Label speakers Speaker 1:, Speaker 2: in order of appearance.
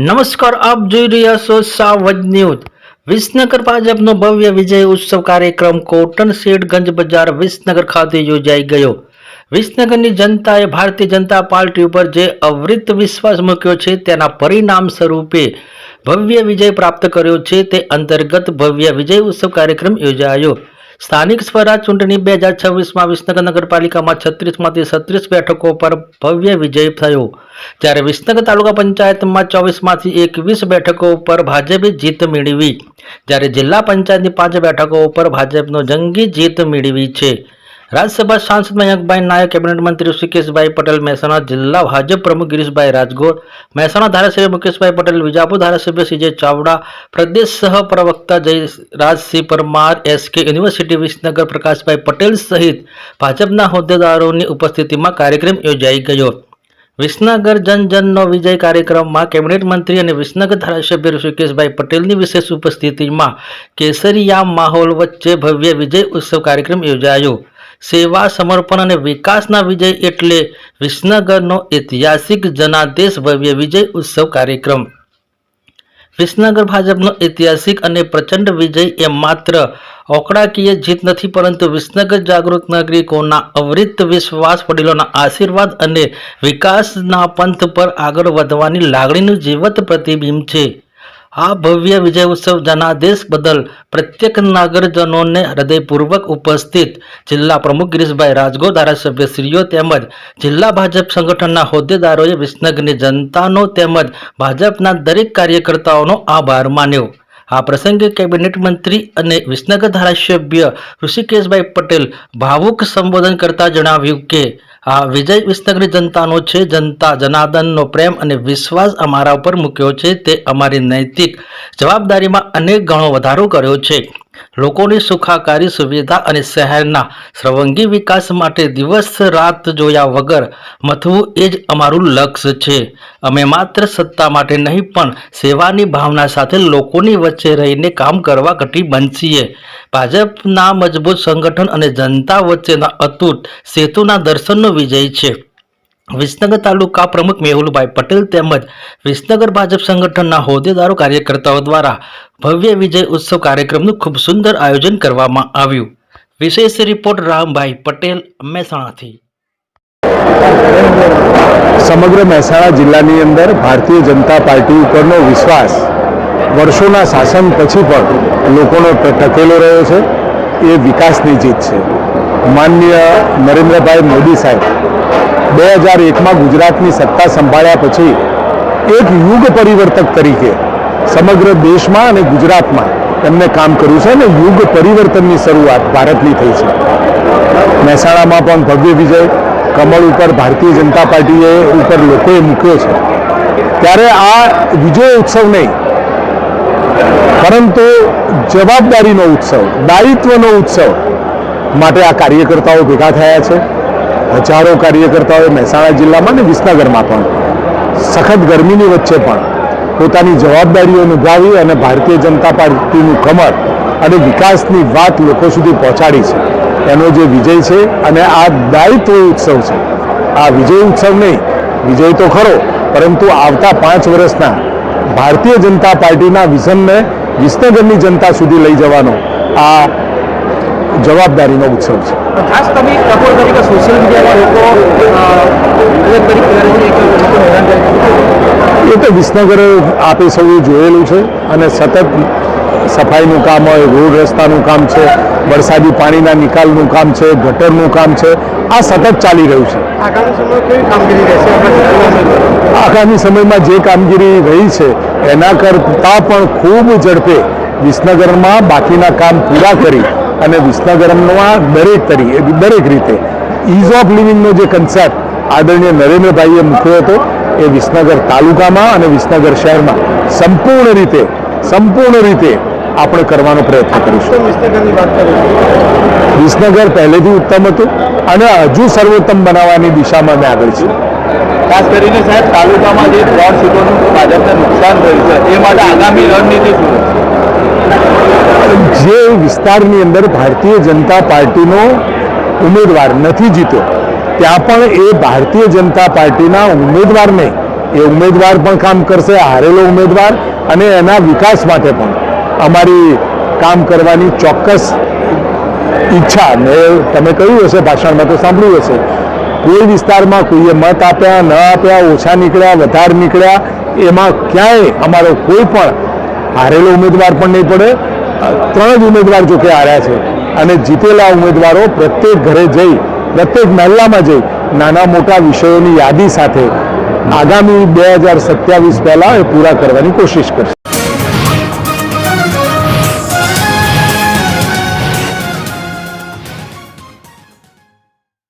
Speaker 1: નમસ્કાર, આપ જોઈ રહ્યા છો સાવજ ન્યૂઝ। વિસનગર ભાજપનો ભવ્ય વિજય ઉત્સવ કાર્યક્રમ કોટન શેડ ગંજ બજાર વિસનગર ખાતે યોજાઈ ગયો। વિસનગરની જનતાએ ભારતીય જનતા પાર્ટી ઉપર જે અવિરત વિશ્વાસ મૂક્યો છે તેના પરિણામ સ્વરૂપે ભવ્ય વિજય પ્રાપ્ત કર્યો છે। તે અંતર્ગત ભવ્ય વિજય ઉત્સવ કાર્યક્રમ યોજાયો। સ્થાનિક સ્વરાજ ચૂંટણી 2026માં વિસનગર નગરપાલિકામાં 36માંથી 36 બેઠકો પર ભવ્ય વિજય થયો, જ્યારે વિસનગર તાલુકા પંચાયતમાં 24માંથી 21 બેઠકો પર ભાજપે જીત મેળવી, જ્યારે જિલ્લા પંચાયતની 5 બેઠકો પર ભાજપનો જંગી જીત મેળવી છે। રાજ્યસભા સાંસદ મયંકભાઈ નાયક, કેબિનેટ મંત્રી ઋષિકેશભાઈ પટેલ, મહેસાણા જિલ્લા ભાજપ પ્રમુખ ગિરીશભાઈ રાજગોર, મહેસાણા ધારાસભ્ય મુકેશભાઈ પટેલ, વિજાપુર ધારાસભ્ય સીજે ચાવડા, પ્રદેશ સહ પ્રવક્તા જયરાજસિંહ પરમાર, એસકે યુનિવર્સિટી વિસનગર પ્રકાશભાઈ પટેલ સહિત ભાજપના હોદ્દેદારોની ઉપસ્થિતિમાં કાર્યક્રમ યોજાઈ ગયો। વિસનગર જનજનનો વિજય કાર્યક્રમમાં કેબિનેટ મંત્રી અને વિસનગર ધારાસભ્ય ઋષિકેશભાઈ પટેલની વિશેષ ઉપસ્થિતિમાં કેસરિયા માહોલ વચ્ચે ભવ્ય વિજય ઉત્સવ કાર્યક્રમ યોજાયો। સેવા, સમર્પણ અને વિકાસના વિજય એટલે વિસનગરનો ઐતિહાસિક જનાદેશ ભવ્ય વિજય ઉત્સવ કાર્યક્રમ। વિસનગર ભાજપનો ઐતિહાસિક અને પ્રચંડ વિજય એ માત્ર આંકડાકીય જીત નથી, પરંતુ વિસનગર જાગૃત નાગરિકોના અવિરત વિશ્વાસ, વડીલોના આશીર્વાદ અને વિકાસના પંથ પર આગળ વધવાની લાગણીનું જીવંત પ્રતિબિંબ છે। આ ભવ્ય વિજય ઉત્સવ જનાદેશ બદલ પ્રત્યેક નાગરજનોને હૃદયપૂર્વક ઉપસ્થિત જિલ્લા પ્રમુખ ગિરીશભાઈ રાજગોર, ધારાસભ્યશ્રીઓ તેમજ જિલ્લા ભાજપ સંગઠનના હોદ્દેદારોએ વિસનગરની જનતાનો તેમજ ભાજપના દરેક કાર્યકર્તાઓનો આભાર માન્યો। આ પ્રસંગે કેબિનેટ મંત્રી અને વિસનગર ધારાસભ્ય ઋષિકેશભાઈ પટેલ ભાવુક સંબોધન કરતા જણાવ્યું કે આ વિજય વિસનગરની જનતાનો છે। જનતા જનાર્દનનો પ્રેમ અને વિશ્વાસ અમારા ઉપર મૂક્યો છે, તે અમારી નૈતિક જવાબદારીમાં અનેક ગણો વધારો કર્યો છે। લોકોની સુખાકારી, સુવિધા અને શહેરના સર્વાંગી વિકાસ માટે દિવસ રાત જોયા વગર મથવું એ જ અમારું લક્ષ્ય છે। અમે માત્ર સત્તા માટે નહીં, પણ સેવાની ભાવના સાથે લોકોની વચ્ચે રહીને કામ કરવા કટિબદ્ધ છીએ। ભાજપના મજબૂત સંગઠન અને જનતા વચ્ચેના અતૂટ સેતુના દર્શનનો વિજય છે। વિસનગર તાલુકા પ્રમુખ મેહુલભાઈ પટેલ તેમજ વિસનગર ભાજપ સંગઠનના હોદ્દેદારો, કાર્યકર્તાઓ દ્વારા ભવ્ય વિજય ઉત્સવ કાર્યક્રમનું ખૂબ સુંદર આયોજન કરવામાં આવ્યું। વિશેષ રિપોર્ટ રામભાઈ પટેલ, મહેસાણાથી।
Speaker 2: સમગ્ર મહેસાણા જિલ્લાની અંદર ભારતીય જનતા પાર્ટી ઉપરનો વિશ્વાસ વર્ષોના શાસન પછી પણ લોકોનો ટકેલો રહ્યો છે। એ વિકાસની જીત છે। માનનીય નરેન્દ્રભાઈ મોદી સાહેબ 2001માં ગુજરાતની સત્તા સંભાળ્યા પછી એક યુગ પરિવર્તક તરીકે સમગ્ર દેશમાં અને ગુજરાતમાં એમને કામ કર્યું છે અને યુગ પરિવર્તનની શરૂઆત ભારતની થઈ છે। મહેસાણામાં પણ ભવ્ય વિજય કમળ ઉપર ભારતીય જનતા પાર્ટીએ ઉપર લોકોએ મૂક્યો છે, ત્યારે આ વિજય ઉત્સવ નહીં, પરંતુ જવાબદારીનો ઉત્સવ, દાયિત્વનો ઉત્સવ માટે આ કાર્યકર્તાઓ ભેગા થયા છે। હજારો કાર્યકર્તાઓએ મહેસાણા જિલ્લામાં અને વિસનગરમાં પણ સખત ગરમીની વચ્ચે પણ પોતાની જવાબદારીઓ નિભાવી અને ભારતીય જનતા પાર્ટીનું કમર અને વિકાસની વાત લોકો સુધી પહોંચાડી છે। એનો જે વિજય છે અને આ દાયિત્વ ઉત્સવ છે। આ વિજય ઉત્સવ નહીં, વિજય તો ખરો, પરંતુ આવતા 5 વર્ષના ભારતીય જનતા પાર્ટીના વિઝનને વિસનગરની જનતા સુધી લઈ જવાનો આ જવાબદારીનો ઉત્સવ છે।
Speaker 3: ખાસ તમે ટકોર તરીકે સોશિયલ મીડિયામાં
Speaker 2: એ તો વિસનગર આપે સૌએ જોયેલું છે અને સતત સફાઈનું કામ હોય, રોડ રસ્તાનું કામ છે, વરસાદી પાણીના નિકાલનું કામ છે, ગટરનું કામ છે, આ સતત ચાલી રહ્યું છે।
Speaker 3: આગામી સમયમાં કેવી કામગીરી રહેશે?
Speaker 2: આગામી સમયમાં જે કામગીરી રહી છે એના કરતાં પણ ખૂબ ઝડપે વિસનગરમાં બાકીના કામ પૂરા કરી અને વિસનગરમાં દરેક રીતે ઇઝ ઓફ લિવિંગનો જે કન્સેપ્ટ આદરણીય નરેન્દ્રભાઈએ મૂક્યો હતો એ વિસનગર તાલુકામાં અને વિસનગર શહેરમાં સંપૂર્ણ રીતે આપણે કરવાનો પ્રયત્ન કરીશું।
Speaker 3: વિસનગરની વાત કરીશું,
Speaker 2: વિસનગર પહેલેથી ઉત્તમ હતું અને હજુ સર્વોત્તમ બનાવવાની દિશામાં અમે આગળ છીએ।
Speaker 3: ખાસ કરીને સાહેબ તાલુકામાં જે 3 સીટોનું ભાજપને નુકસાન થયું છે એ માટે આગામી રણનીતિ શું?
Speaker 2: જે વિસ્તારની અંદર ભારતીય જનતા પાર્ટીનો ઉમેદવાર નથી જીત્યો, ત્યાં પણ એ ભારતીય જનતા પાર્ટીના ઉમેદવારને એ ઉમેદવાર પણ કામ કરશે, હારેલો ઉમેદવાર, અને એના વિકાસ માટે પણ અમારી કામ કરવાની ચોક્કસ ઈચ્છા. મેં તમે કહ્યું હશે, ભાષણમાં તો સાંભળ્યું હશે, કોઈ વિસ્તારમાં કોઈએ મત આપ્યા ન આપ્યા, ઓછા નીકળ્યા વધારે નીકળ્યા, એમાં ક્યાંય અમારો કોઈ પણ હારેલો ઉમેદવાર પણ નહીં પડે. 3 જ ઉમેદવાર જોકે હાર્યા છે, અને જીતેલા ઉમેદવારો પ્રત્યેક ઘરે જઈ, પ્રત્યેક મહેલામાં જઈ નાના મોટા વિષયોની યાદી સાથે આગામી 2027 પહેલાં એ પૂરા કરવાની કોશિશ કરશે.